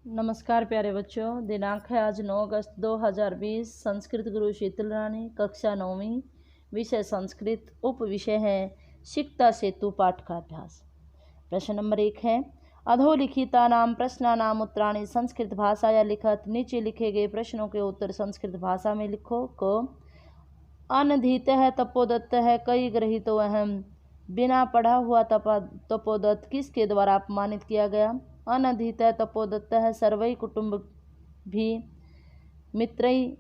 नमस्कार प्यारे बच्चों। दिनांक है आज 9 अगस्त 2020। संस्कृत गुरु शीतल रानी, कक्षा 9वीं, विषय संस्कृत, उप विषय है सिक्ता सेतु पाठ का अभ्यास। प्रश्न नंबर 1 है अधोलिखितानां प्रश्नानां उत्तराणि संस्कृत भाषाया लिखत। नीचे लिखे गए प्रश्नों के उत्तर संस्कृत भाषा में लिखो। क अनधीतः तपोदत्तः कई गृहीतो अहम्। बिना पढ़ा हुआ तपोदत्त किसके द्वारा अपमानित किया गया? अनधीतः तपोदत्तः सर्वै कुटुंब भी मित्रैः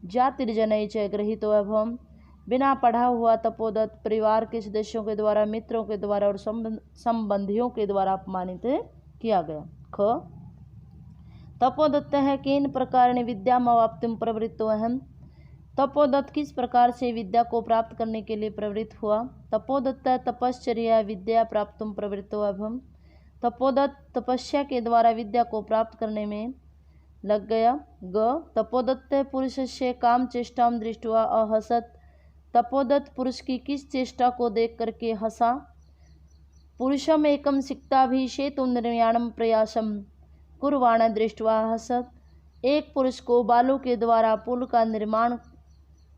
जातिर्जनैः च गृहीतो अभवम्। बिना पढ़ा हुआ तपोदत्त परिवार के सदस्यों के द्वारा, मित्रों के द्वारा और संबंधियों के द्वारा अपमानित किया गया। ख तपोदत्तः केन प्रकारेण विद्याम् अवाप्तुं प्रवृत्तो अहम्। तपोदत्त किस प्रकार से विद्या को प्राप्त करने के लिए प्रवृत्त हुआ? तपोदत्त तपश्चर्या विद्या प्राप्तुं प्रवृत्तो अभवम्। तपोदत्त तपस्या के द्वारा विद्या को प्राप्त करने में लग गया। ग तपोदत्त पुरुषस्य काम चेष्टां दृष्ट्वा अहसत्। तपोदत्त पुरुष की किस चेष्टा को देख करके हंसा? पुरुषम एकम सिक्ताभिषेतुं निर्याणं प्रयासं कुर्वाण दृष्ट्वा हसत्। एक पुरुष को बालों के द्वारा पुल का निर्माण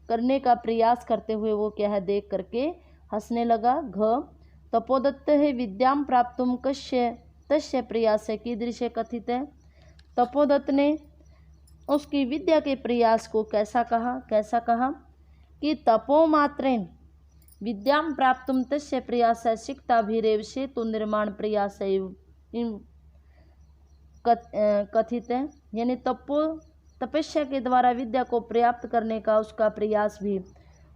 करने का प्रयास करते हुए वो क्या है देख करके हंसने लगा। घ तपोदत्त है विद्याम प्राप्तुम कस्य तस्य प्रयास कीदृश कथित है। तपोदत्त ने उसकी विद्या के प्रयास को कैसा कहा कि तपो मात्रेण विद्याम प्राप्तुम तस्य प्रयास सिक्ताभिरेव सेतु निर्माण प्रयास कथित है। यानी तपस्या के द्वारा विद्या को प्राप्त करने का उसका प्रयास भी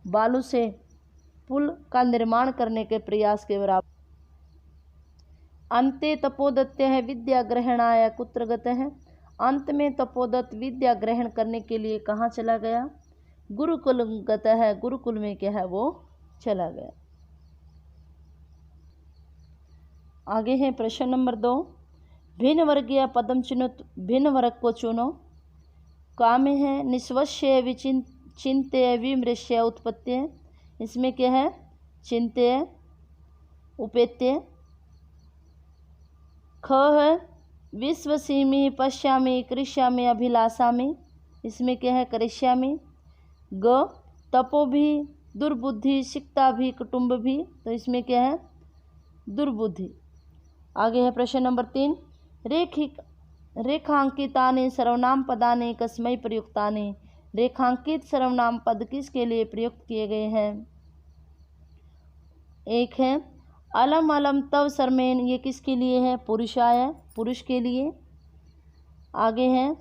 बालू से पुल का निर्माण करने के प्रयास के बराबर। अंते तपोदत्त है विद्या ग्रहणाय कुत्र गतः है। अंत में तपोदत्त विद्या ग्रहण करने के लिए कहाँ चला गया? गुरुकुल गतः है, गुरुकुल में क्या है वो चला गया। आगे है प्रश्न नंबर 2। भिन्न वर्गीय पदम चुनो। भिन्न वर्ग को चुनो। काम है निष्वश्य विचिन्त्य विमृश्य उत्पत्ति। इसमें क्या है? चिंत्य उपेत्य। ख है विश्वसीमि पश्यामि कृष्यामि अभिलाषामि। इसमें क्या है? करिष्यामि। ग तपो भी दुर्बुद्धि सिक्ता भी कुटुंब भी। तो इसमें क्या है? दुर्बुद्धि। आगे है प्रश्न नंबर 3। रेखांकितानि सर्वनाम पदानि कस्मै प्रयुक्तानि। रेखांकित सर्वनाम पद किसके लिए प्रयुक्त किए गए हैं? एक है अलम अलम तव सर्मेन। ये किसके लिए है? पुरुषाय, पुरुष के लिए। आगे है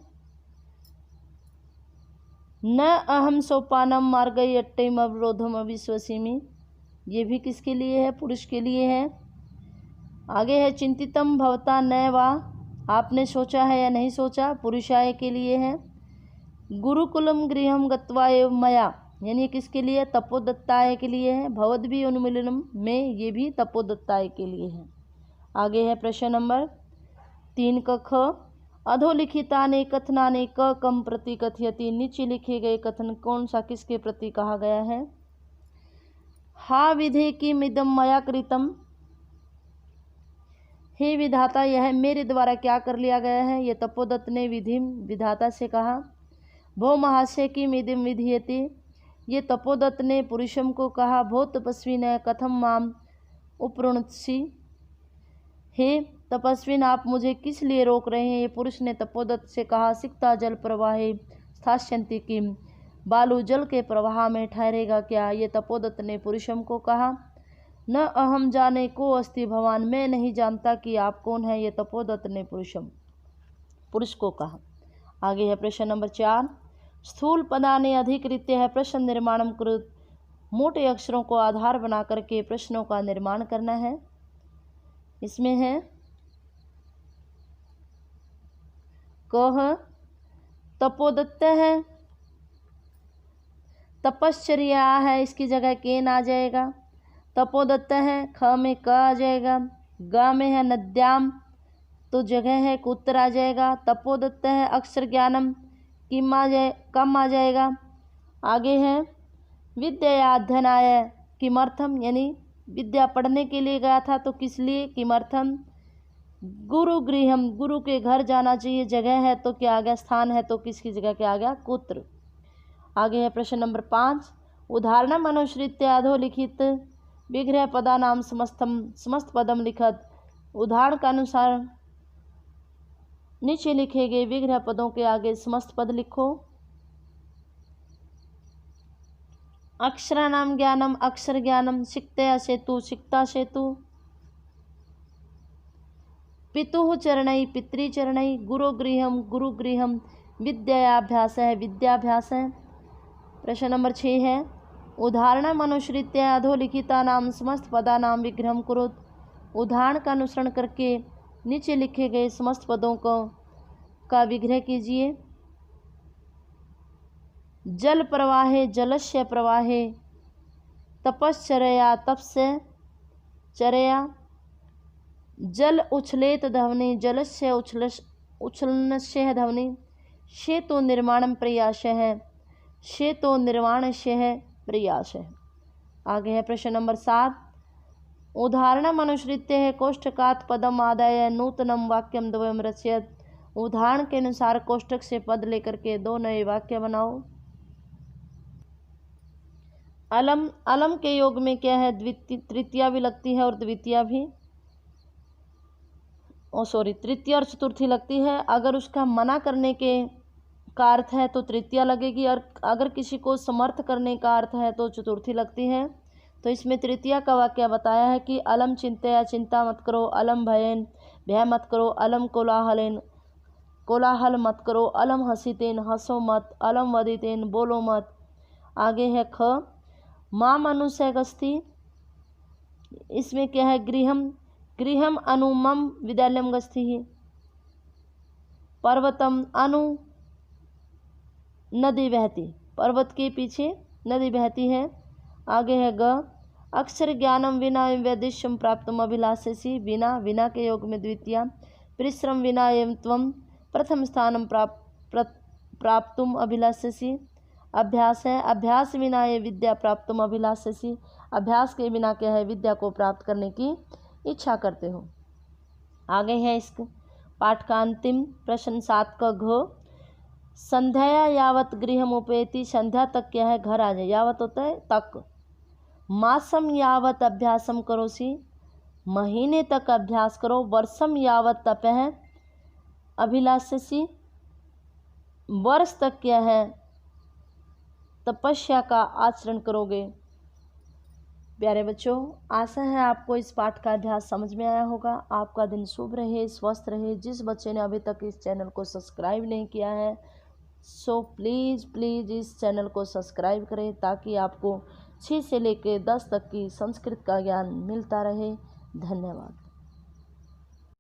न अहम सोपानम मार्गय अट्टम अवरोधम अविश्वसीमि। ये भी किसके लिए है? पुरुष के लिए है। आगे है चिंतितम भवता न वा। आपने सोचा है या नहीं सोचा? पुरुषाय के लिए है। गुरुकुलम गृहम गत्वा एव मया। यानी किसके लिए? तपोदत्ताय के लिए है। भवद भी उन्मिलनम में, ये भी तपोदत्ताय के लिए है। आगे है प्रश्न नंबर 3 का ख अधोलिखितानि कथनानि क कम प्रति कथयति। नीचे लिखे गए कथन कौन सा किसके प्रति कहा गया है? हा विधे किम इदम मया कृतम। हे विधाता, यह मेरे द्वारा क्या कर लिया गया है? ये तपोदत्त ने विधाता से कहा। भो महाशय किम इदम विधीयते। ये तपोदत्त ने पुरुषम को कहा। भो तपस्विन कथम माम उपरुणसी। हे तपस्विन, आप मुझे किस लिए रोक रहे हैं? ये पुरुष ने तपोदत्त से कहा। सिक्ता जल प्रवाहे स्थास्यन्ति किम। बालू जल के प्रवाह में ठहरेगा क्या? ये तपोदत्त ने पुरुषम को कहा। न अहम जाने को अस्ति भवान। मैं नहीं जानता कि आप कौन है। ये तपोदत्त ने पुरुष को कहा। आगे है प्रश्न नंबर 4। स्थूल पदानि अधिकृत्य है प्रश्न निर्माणम कृत। मोटे अक्षरों को आधार बना करके प्रश्नों का निर्माण करना है। इसमें है कह तपोदत्त है, तपश्चर्या है, इसकी जगह केन आ जाएगा। तपोदत्त है, ख में क आ जाएगा। ग में है नद्याम, तो जगह है कुत्र आ जाएगा। तपोदत्त है अक्षर ज्ञानम, कम आ जाएगा। आगे है विद्या अध्ययनाय किमर्थम। यानी विद्या पढ़ने के लिए गया था तो किस लिए? किमर्थम। गुरु गृहम, गुरु के घर जाना चाहिए, जगह है तो क्या आ गया, स्थान है तो किसकी जगह क्या आ गया, कुत्र। आगे है प्रश्न नंबर 5, उदाहरणम अनुसृत्य अधोलिखित विग्रह पदा नाम समस्त पदम लिखत। उदाहरण के अनुसार नीचे लिखे गए विग्रह पदों के आगे समस्त पद लिखो। अक्षराणाम ज्ञानम, अक्षर ज्ञानम, सिक्तया सेतु, सिक्ता सेतु, पितुः चरणई, पितृचरणई, गुरुगृहम, गुरुगृहम, विद्याभ्यास है, विद्याभ्यास है। प्रश्न नंबर 6 है, उदाहरणम अनुसृत्य अधोलिखिता नाम समस्त पदा नाम विग्रहम कुरुत। उदाहरण का अनुसरण करके नीचे लिखे गए समस्त पदों का विग्रह कीजिए। जल प्रवाहे, जलस्य प्रवाहे, तपश्चर्या, तपस्य चर्या, जल उछलेत ध्वनि, जलस्य उछलनस्य ध्वनि, सेतु निर्माणम प्रयास है, सेतु निर्माणस्य है प्रयास है। आगे है प्रश्न नंबर 7, उदाहरणम अनुसृत्य है कोष्ठकात् पदम आदाय नूतनम वाक्यम द्वयम रचयत। उदाहरण के अनुसार कोष्ठक से पद लेकर के 2 नए वाक्य बनाओ। अलम, अलम के योग में क्या है, तृतीया भी लगती है और द्वितीया भी, तृतीया और चतुर्थी लगती है। अगर उसका मना करने के का अर्थ है तो तृतीया लगेगी, और अगर किसी को समर्थ करने का अर्थ है तो चतुर्थी लगती है। तो इसमें तृतीया का वाक्य बताया है कि अलम चिंतया, चिंता मत करो, अलम भयेन, भय मत करो, अलम कोलाहलेन, कोलाहल मत करो, अलम हसीतेन, हंसो मत, अलम वदितेन, बोलो मत। आगे है ख, माँ मनुष्य गस्थि, इसमें क्या है, गृहम, गृहम अनु मम विद्यालयम गस्थि, पर्वतम अनु नदी बहती, पर्वत के पीछे नदी बहती है। आगे है ग, अक्षर ज्ञानम विना वैदिश्यम प्राप्तम अभिलाषसी, बिना, विना के योग में द्वितीया, परिश्रम विना एवं त्वम प्रथम स्थानम प्राप्तुम अभिलाषसी। अभ्यास है, अभ्यास विना ये विद्या प्राप्तुम अभिलाषसी, अभ्यास के बिना क्या है, विद्या को प्राप्त करने की इच्छा करते हो। आगे है इस पाठ का अंतिम प्रश्न 7 का घ, संध्या यावत गृहमुपेति, संध्या तक क्या है, घर आ जाए, यावत होता है तक। मासम यावत अभ्यासम करोसी, महीने तक अभ्यास करो। वर्षम यावत तप है अभिलाषसी, वर्ष तक क्या है, तपस्या का आचरण करोगे। प्यारे बच्चों, आशा है आपको इस पाठ का अध्याय समझ में आया होगा। आपका दिन शुभ रहे, स्वस्थ रहे। जिस बच्चे ने अभी तक इस चैनल को सब्सक्राइब नहीं किया है, सो प्लीज़ इस चैनल को सब्सक्राइब करें, ताकि आपको 6 से लेकर 10 तक की संस्कृत का ज्ञान मिलता रहे। धन्यवाद।